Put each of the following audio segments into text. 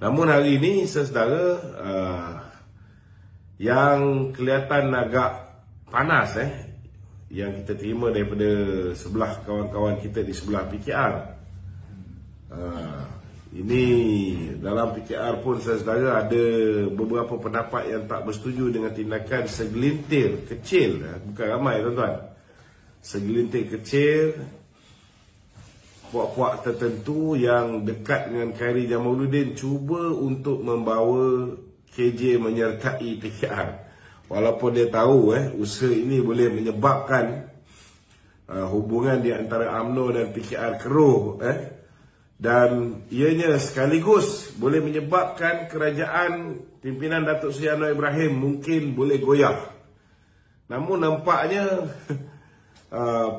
Namun hari ini saudara, yang kelihatan agak panas yang kita terima daripada sebelah kawan-kawan kita di sebelah PKR. Ini dalam PKR pun saudara ada beberapa pendapat yang tak bersetuju dengan tindakan segelintir kecil, bukan ramai tuan-tuan, segelintir kecil puak-puak tertentu yang dekat dengan Khairi Jamaluddin cuba untuk membawa KJ menyertai PKR, walaupun dia tahu usaha ini boleh menyebabkan hubungan di antara UMNO dan PKR keruh, dan ianya sekaligus boleh menyebabkan kerajaan pimpinan Datuk Seri Anwar Ibrahim mungkin boleh goyah. Namun nampaknya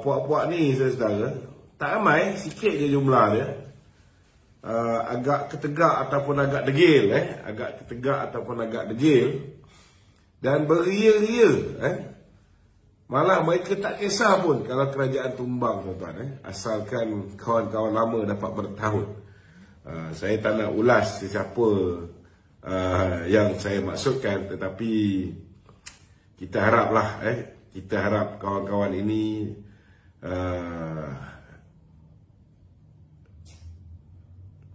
puak-puak ni saudara, tak ramai, sikit je jumlah dia, agak ketegak ataupun agak degil, agak ketegak ataupun agak degil, dan beria-ria, malah mereka tak kisah pun kalau kerajaan tumbang tuan-tuan, asalkan kawan-kawan lama dapat bertahun. Saya tak nak ulas siapa yang saya maksudkan, tetapi kita haraplah, kita harap kawan-kawan ini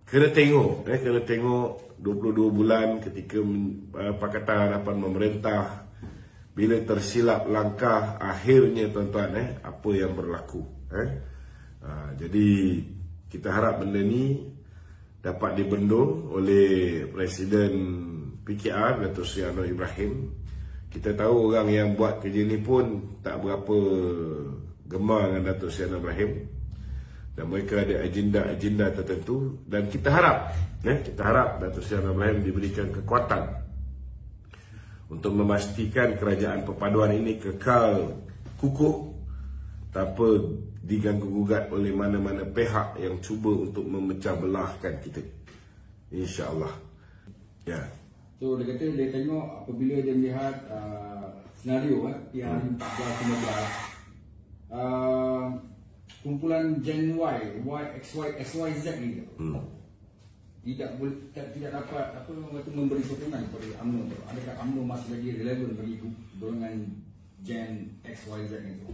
kena tengok 22 bulan ketika Pakatan Harapan memerintah, bila tersilap langkah akhirnya tuan-tuan, apa yang berlaku. Jadi kita harap benda ni dapat dibendung oleh Presiden PKR Datuk Seri Anwar Ibrahim. Kita tahu orang yang buat kerja ni pun tak berapa gemar dengan Datuk Seri Anwar Ibrahim, dan mereka ada agenda-agenda tertentu, dan kita harap Datuk Seri Anwar Ibrahim diberikan kekuatan untuk memastikan kerajaan perpaduan ini kekal kukuh tanpa diganggu-gugat oleh mana-mana pihak yang cuba untuk memecah belahkan kita, insya-Allah. Ya. So dia kata dia tengok apabila dia melihat senario PR14 kumpulan Gen Y, XYZ ni tidak dapat memberi sokongan kepada UMNO. Adakah UMNO masih lagi relevan bagi golongan Gen XYZ itu?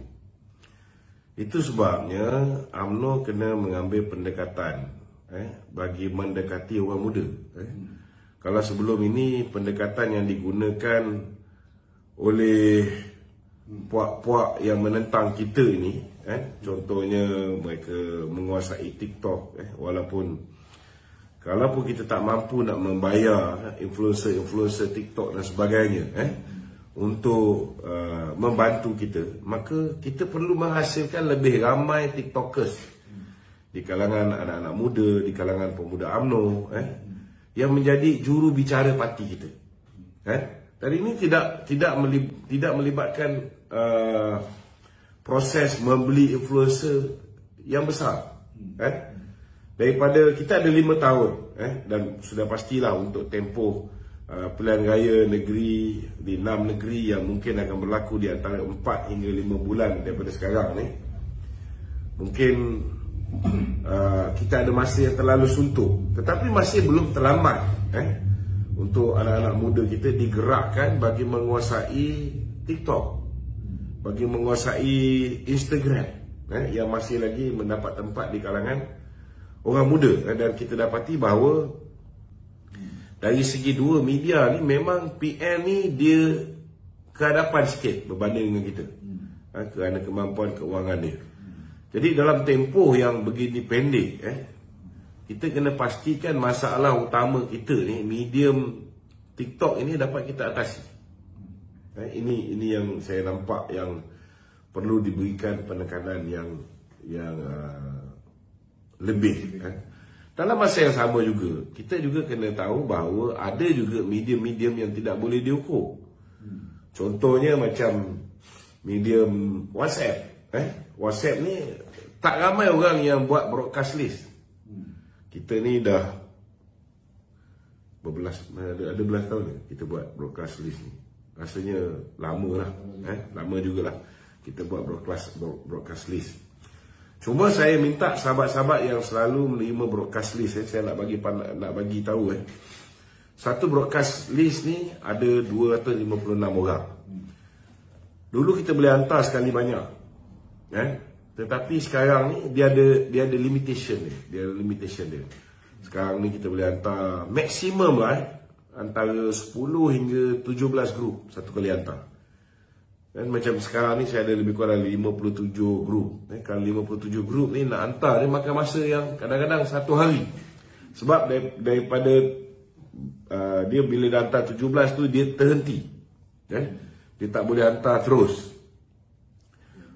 Itu sebabnya UMNO kena mengambil pendekatan bagi mendekati orang muda. Kalau sebelum ini pendekatan yang digunakan oleh puak-puak yang menentang kita ini, contohnya mereka menguasai TikTok, walaupun kalaupun kita tak mampu nak membayar influencer TikTok dan sebagainya untuk membantu kita, maka kita perlu menghasilkan lebih ramai TikTokers di kalangan anak-anak muda, di kalangan pemuda UMNO, yang menjadi juru bicara parti kita. Dan ini tidak melibatkan proses membeli influencer yang besar. Daripada kita ada 5 tahun dan sudah pastilah untuk tempoh pilihan raya negeri di 6 negeri yang mungkin akan berlaku di antara 4 hingga 5 bulan daripada sekarang ni. Mungkin kita ada masa yang terlalu suntuk, tetapi masih belum terlambat untuk anak-anak muda kita digerakkan bagi menguasai TikTok, bagi menguasai Instagram, yang masih lagi mendapat tempat di kalangan orang muda. Dan kita dapati bahawa dari segi dua media ni memang PN ni dia kehadapan sikit berbanding dengan kita, kerana kemampuan keuangan dia. Jadi dalam tempoh yang begini pendek, kita kena pastikan masalah utama kita ni, medium TikTok ini dapat kita atasi. Ini yang saya nampak yang perlu diberikan penekanan yang lebih. Dalam masa yang sama juga, kita juga kena tahu bahawa ada juga medium-medium yang tidak boleh diukur. Contohnya macam medium WhatsApp. WhatsApp ni tak ramai orang yang buat broadcast list. Kita ni dah ada belas tahun ni kita buat broadcast list ni. Rasanya lama lah, lama jugalah kita buat broadcast list. Cuma saya minta sahabat-sahabat yang selalu menerima broadcast list, saya nak bagi tahu Satu broadcast list ni ada 256 orang. Dulu kita boleh hantar sekali banyak, tetapi sekarang ni dia ada limitation dia. Sekarang ni kita boleh hantar maksimum lah, antara 10 hingga 17 grup satu kali hantar. Dan macam sekarang ni saya ada lebih kurang 57 grup. Kalau 57 grup ni nak hantar ni makan masa yang kadang-kadang 1 hari. Sebab daripada dia bila dah hantar 17 tu dia terhenti. Dia tak boleh hantar terus.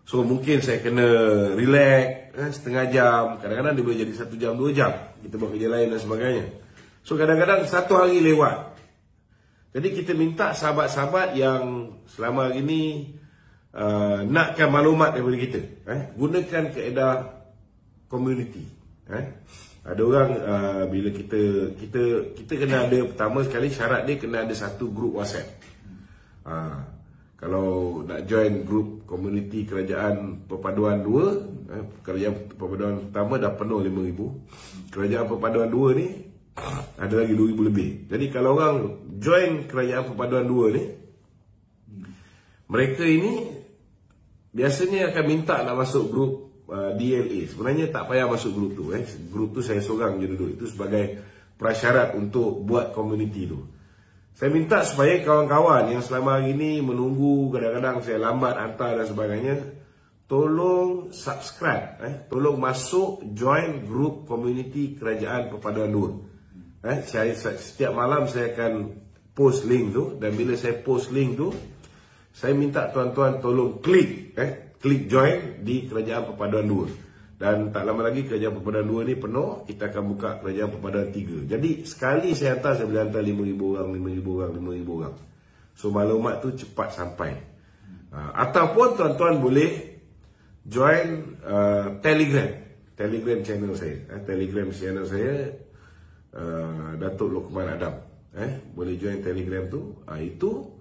So mungkin saya kena relax setengah jam. Kadang-kadang dia boleh jadi 1 jam 2 jam. Kita buat kerja lain dan sebagainya. So kadang-kadang 1 hari lewat. Jadi kita minta sahabat-sahabat yang selama hari ni nakkan maklumat daripada kita, gunakan kaedah community. Ada orang bila kita kena ada, pertama sekali syarat dia kena ada satu grup WhatsApp. Kalau nak join grup community Kerajaan Perpaduan 2, Kerajaan Perpaduan pertama dah penuh 5,000. Kerajaan Perpaduan 2 ni ada lagi 2,000 lebih. Jadi kalau orang join Kerajaan Perpaduan 2 ni, mereka ini biasanya akan minta nak masuk grup DLA. Sebenarnya tak payah masuk grup tu. Grup tu saya seorang je duduk. Itu sebagai prasyarat untuk buat community tu. Saya minta supaya kawan-kawan yang selama hari ni menunggu, kadang-kadang saya lambat hantar dan sebagainya, tolong subscribe, tolong masuk join grup community Kerajaan Perpaduan 2. Setiap malam saya akan post link tu, dan bila saya post link tu, saya minta tuan-tuan tolong klik join di Kerajaan Perpaduan 2. Dan tak lama lagi Kerajaan Perpaduan 2 ni penuh, kita akan buka Kerajaan Perpaduan 3. Jadi sekali saya hantar, saya boleh hantar 5,000 orang. So maklumat tu cepat sampai. Ataupun tuan-tuan boleh join Telegram channel saya. Telegram channel saya Datuk Lokman Adam. Boleh join Telegram tu. Itu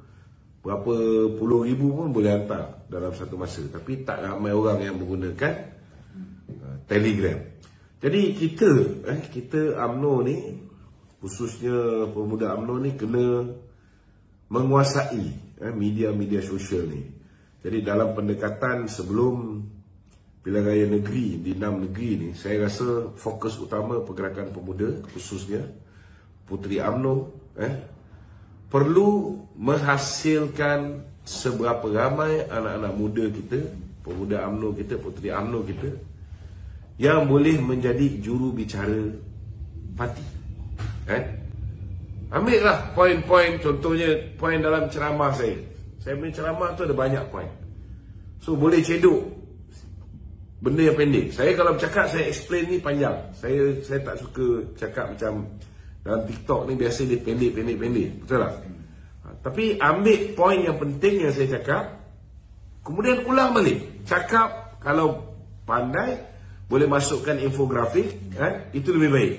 berapa puluh ribu pun boleh hantar dalam satu masa. Tapi tak ramai orang yang menggunakan Telegram. Jadi kita UMNO ni, khususnya pemuda UMNO ni, kena menguasai media-media sosial ni. Jadi dalam pendekatan sebelum pilihan raya negeri di 6 negeri ni, saya rasa fokus utama pergerakan pemuda, khususnya Puteri UMNO, perlu menghasilkan seberapa ramai anak-anak muda kita, pemuda UMNO kita, Puteri UMNO kita, yang boleh menjadi juru bicara parti. Ambillah poin-poin, contohnya poin dalam ceramah saya. Saya punya ceramah tu ada banyak poin. So boleh cedok benda yang pendek. Saya kalau bercakap, saya explain ni panjang. Saya tak suka cakap macam dalam TikTok ni, biasa dia pendek. Betul tak? Tapi ambil poin yang penting yang saya cakap, kemudian ulang balik. Cakap, kalau pandai boleh masukkan infografik, itu lebih baik.